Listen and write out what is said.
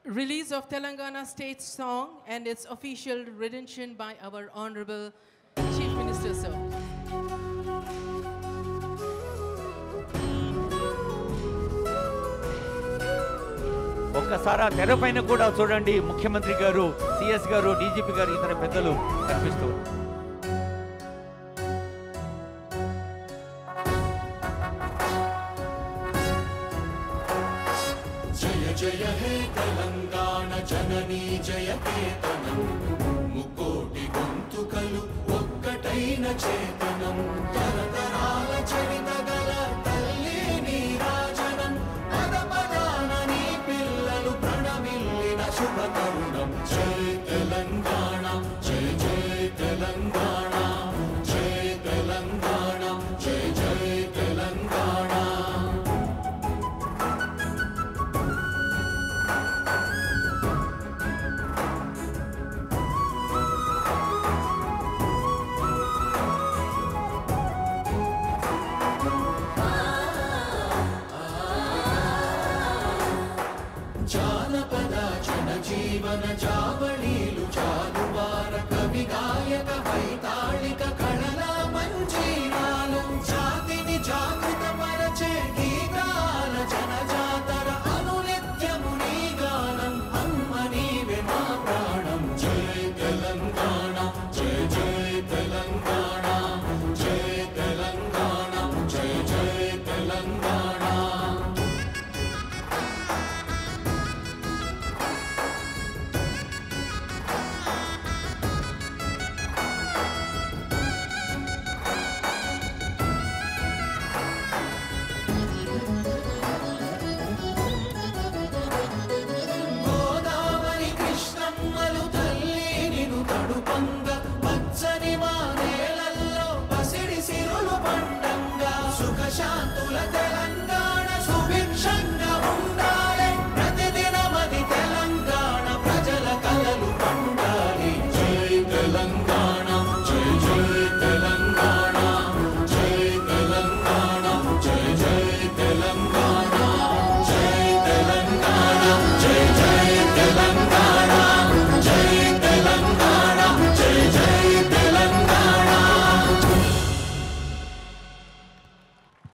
Release of Telangana state song and its official rendition by our Honorable Chief Minister, sir. ఒక్కసారి తెరపైన కూడా చూడండి, ముఖ్యమంత్రి గారు, సిఎస్ గారు, డీజీపీ గారు, ఇతర పెద్దలు కనిపిస్తూ. జయ జయ హే తెలంగాణ జననీ జయ కేతనం, ముకోటి గొంతుకలు ఒక్కటైన చేతనం, తరతరాల చరిత గల తల్లి నీరాజనం, పద పదాన నీ పిల్లలు ప్రణమిల్లిన శుభ తరుణం. జయ తెలంగాణ, జయ జయ తెలంగాణ, జయ తెలంగాణ, జయ జయ తెలంగాణ. జానపద జనజీవన జావళి